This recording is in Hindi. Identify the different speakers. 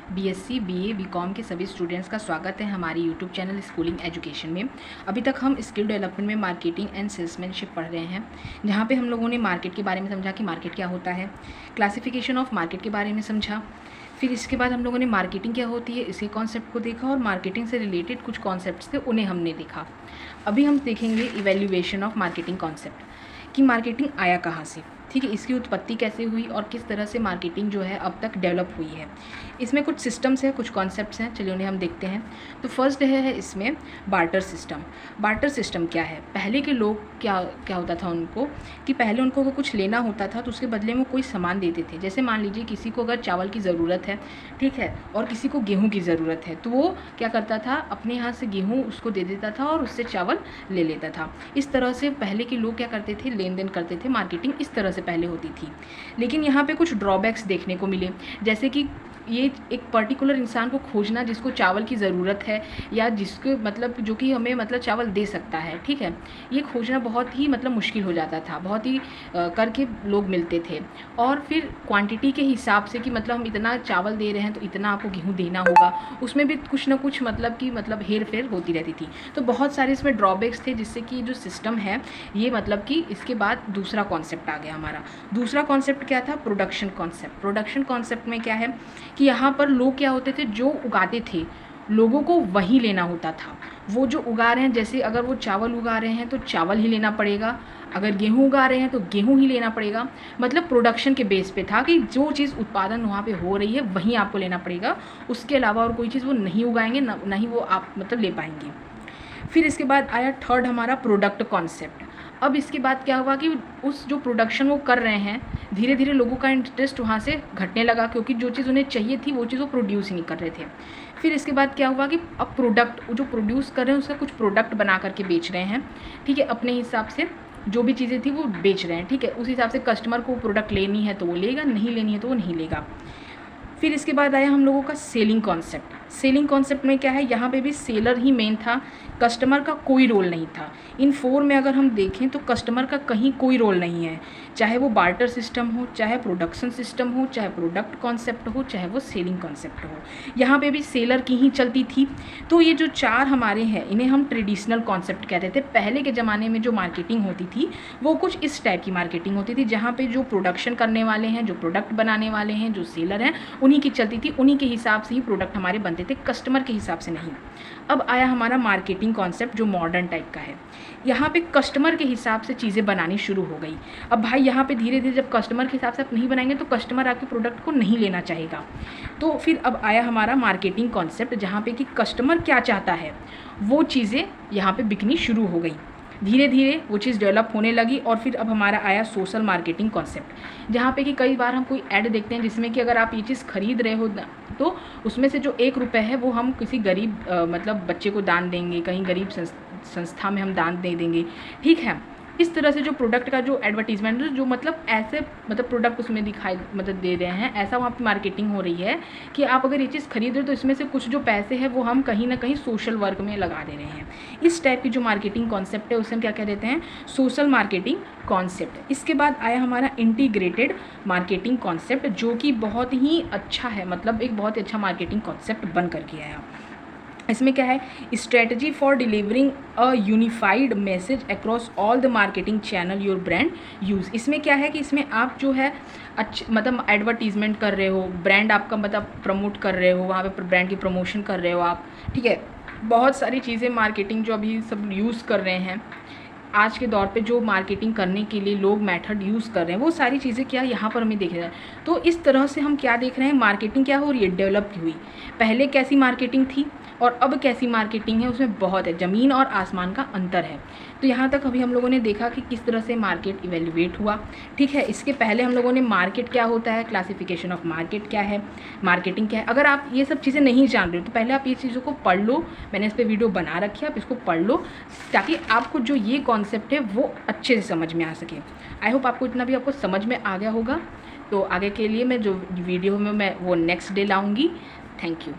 Speaker 1: बीएससी, बीए, बीकॉम के सभी स्टूडेंट्स का स्वागत है हमारे यूट्यूब चैनल स्कूलिंग एजुकेशन में। अभी तक हम स्किल डेवलपमेंट में मार्केटिंग एंड सेल्समैनशिप पढ़ रहे हैं, जहाँ पे हम लोगों ने मार्केट के बारे में समझा कि मार्केट क्या होता है, क्लासिफिकेशन ऑफ मार्केट के बारे में समझा। फिर इसके बाद हम लोगों ने मार्केटिंग क्या होती है इसके कॉन्सेप्ट को देखा और मार्केटिंग से रिलेटेड कुछ कॉन्सेप्ट्स थे उन्हें हमने देखा। अभी हम देखेंगे इवैल्यूएशन ऑफ मार्केटिंग कॉन्सेप्ट कि मार्केटिंग आया कहाँ से, ठीक है, इसकी उत्पत्ति कैसे हुई और किस तरह से मार्केटिंग जो है अब तक डेवलप हुई है। इसमें कुछ सिस्टम्स हैं, कुछ कॉन्सेप्ट्स हैं, चलिए उन्हें हम देखते हैं। तो फर्स्ट है इसमें बार्टर सिस्टम। बार्टर सिस्टम क्या है? पहले के लोग क्या होता था उनको कि पहले उनको अगर कुछ लेना होता था तो उसके बदले में कोई सामान देते थे। जैसे मान लीजिए किसी को अगर चावल की ज़रूरत है, ठीक है, और किसी को गेहूँ की ज़रूरत है, तो वो क्या करता था, अपने यहाँ से गेहूँ उसको दे देता था और उससे चावल ले लेता था। इस तरह से पहले के लोग क्या करते थे, लेन देन करते थे। मार्केटिंग इस तरह से पहले होती थी। लेकिन यहाँ पे कुछ ड्रॉबैक्स देखने को मिले, जैसे कि ये एक पर्टिकुलर इंसान को खोजना जिसको चावल की ज़रूरत है या जिसको मतलब जो कि हमें मतलब चावल दे सकता है, ठीक है, ये खोजना बहुत ही मतलब मुश्किल हो जाता था, बहुत ही करके लोग मिलते थे। और फिर क्वांटिटी के हिसाब से कि मतलब हम इतना चावल दे रहे हैं तो इतना आपको गेहूँ देना होगा, उसमें भी कुछ ना कुछ मतलब हेर फेर होती रहती थी। तो बहुत सारे इसमें ड्रॉबैक्स थे, जिससे कि जो सिस्टम है ये मतलब कि इसके बाद दूसरा कॉन्सेप्ट आ गया हमारा। दूसरा कॉन्सेप्ट क्या था? Production concept. प्रोडक्शन कॉन्सेप्ट में क्या है कि यहाँ पर लोग क्या होते थे, जो उगाते थे लोगों को वही लेना होता था। वो जो उगा रहे हैं, जैसे अगर वो चावल उगा रहे हैं तो चावल ही लेना पड़ेगा, अगर गेहूँ उगा रहे हैं तो गेहूँ ही लेना पड़ेगा। मतलब प्रोडक्शन के बेस पे था कि जो चीज़ उत्पादन वहाँ पे हो रही है वहीं आपको लेना पड़ेगा, उसके अलावा और कोई चीज़ वो नहीं उगाएंगे, ना ही वो आप मतलब ले पाएंगे। फिर इसके बाद आया थर्ड हमारा प्रोडक्ट कॉन्सेप्ट। अब इसके बाद क्या हुआ कि उस जो प्रोडक्शन वो कर रहे हैं, धीरे धीरे लोगों का इंटरेस्ट वहाँ से घटने लगा, क्योंकि जो चीज़ उन्हें चाहिए थी वो चीज़ वो प्रोड्यूस ही नहीं कर रहे थे। फिर इसके बाद क्या हुआ कि अब प्रोडक्ट जो प्रोड्यूस कर रहे हैं उसका कुछ प्रोडक्ट बना करके बेच रहे हैं, ठीक है, अपने हिसाब से जो भी चीज़ें थी वो बेच रहे हैं, ठीक है, उस हिसाब से कस्टमर को प्रोडक्ट लेनी है तो वो लेगा, नहीं लेनी है तो वो नहीं लेगा। फिर इसके बाद आया हम लोगों का सेलिंग कॉन्सेप्ट। सेलिंग कॉन्सेप्ट में क्या है, यहाँ पे भी सेलर ही मेन था, कस्टमर का कोई रोल नहीं था। इन फोर में अगर हम देखें तो कस्टमर का कहीं कोई रोल नहीं है, चाहे वो बार्टर सिस्टम हो, चाहे प्रोडक्शन सिस्टम हो, चाहे प्रोडक्ट कॉन्सेप्ट हो, चाहे वो सेलिंग कॉन्सेप्ट हो, यहाँ पे भी सेलर की ही चलती थी। तो ये जो चार हमारे हैं इन्हें हम ट्रेडिशनल कॉन्सेप्ट कहते थे। पहले के ज़माने में जो मार्केटिंग होती थी वो कुछ इस टाइप की मार्केटिंग होती थी, जहाँ पे जो प्रोडक्शन करने वाले हैं, जो प्रोडक्ट बनाने वाले हैं, जो सेलर हैं, उन्हीं की चलती थी, उन्हीं के हिसाब से ही प्रोडक्ट हमारे बनते थे, कस्टमर के हिसाब से नहीं। अब आया हमारा मार्केटिंग कॉन्सेप्ट जो मॉडर्न टाइप का है। यहाँ पे कस्टमर के हिसाब से चीज़ें बनानी शुरू हो गई। अब भाई यहाँ पे धीरे धीरे जब कस्टमर के हिसाब से आप नहीं बनाएंगे तो कस्टमर आपके प्रोडक्ट को नहीं लेना चाहेगा। तो फिर अब आया हमारा मार्केटिंग कॉन्सेप्ट, जहाँ पे कि कस्टमर क्या चाहता है वो चीज़ें यहाँ पे बिकनी शुरू हो गई, धीरे धीरे वो चीज़ डेवलप होने लगी। और फिर अब हमारा आया सोशल मार्केटिंग कॉन्सेप्ट, जहाँ पे कि कई बार हम कोई ऐड देखते हैं जिसमें कि अगर आप ये चीज़ खरीद रहे हो तो उसमें से जो 1 रुपये है वो हम किसी गरीब मतलब बच्चे को दान देंगे, कहीं गरीब संस्था में हम दान दे देंगे, ठीक है। इस तरह से जो प्रोडक्ट का जो एडवर्टीजमेंट जो मतलब ऐसे मतलब प्रोडक्ट उसमें दिखाई मतलब दे रहे हैं, ऐसा वहाँ पे मार्केटिंग हो रही है कि आप अगर ये चीज़ खरीद रहे हो तो इसमें से कुछ जो पैसे हैं वो हम कहीं ना कहीं सोशल वर्क में लगा दे रहे हैं। इस टाइप की जो मार्केटिंग कॉन्सेप्ट है उसे हम क्या कह देते हैं, सोशल मार्केटिंग कॉन्सेप्ट। इसके बाद आया हमारा इंटीग्रेटेड मार्केटिंग कॉन्सेप्ट, जो कि बहुत ही अच्छा है, मतलब एक बहुत ही अच्छा मार्केटिंग कॉन्सेप्ट बन करके आया। इसमें क्या है, strategy for delivering a unified message across all the marketing channel your brand use. इसमें क्या है कि इसमें आप जो है मतलब एडवर्टीजमेंट कर रहे हो, ब्रांड आपका मतलब प्रमोट कर रहे हो, वहाँ पे ब्रांड की प्रमोशन कर रहे हो आप, ठीक है। बहुत सारी चीज़ें मार्केटिंग जो अभी सब यूज़ कर रहे हैं आज के दौर पे, जो मार्केटिंग करने के लिए लोग मेथड यूज़ कर रहे हैं, वो सारी चीज़ें क्या यहाँ पर हमें देख रहे हैं। तो इस तरह से हम क्या देख रहे हैं, मार्केटिंग क्या हो रही है, डेवलप हुई। पहले कैसी मार्केटिंग थी और अब कैसी मार्केटिंग है, उसमें बहुत है, ज़मीन और आसमान का अंतर है। तो यहाँ तक अभी हम लोगों ने देखा कि किस तरह से मार्केट इवेल्युएट हुआ, ठीक है। इसके पहले हम लोगों ने मार्केट क्या होता है, क्लासिफिकेशन ऑफ मार्केट क्या है, मार्केटिंग क्या है। अगर आप ये सब चीज़ें नहीं जान रहे हो तो पहले आप ये चीज़ों को पढ़ लो, मैंने इस पर वीडियो बना रखी है, आप इसको पढ़ लो ताकि आपको जो ये कॉन्सेप्ट है वो अच्छे से समझ में आ सके। आई होप आपको इतना भी आपको समझ में आ गया होगा। तो आगे के लिए मैं जो वीडियो में मैं वो नेक्स्ट डे लाऊँगी। Thank you.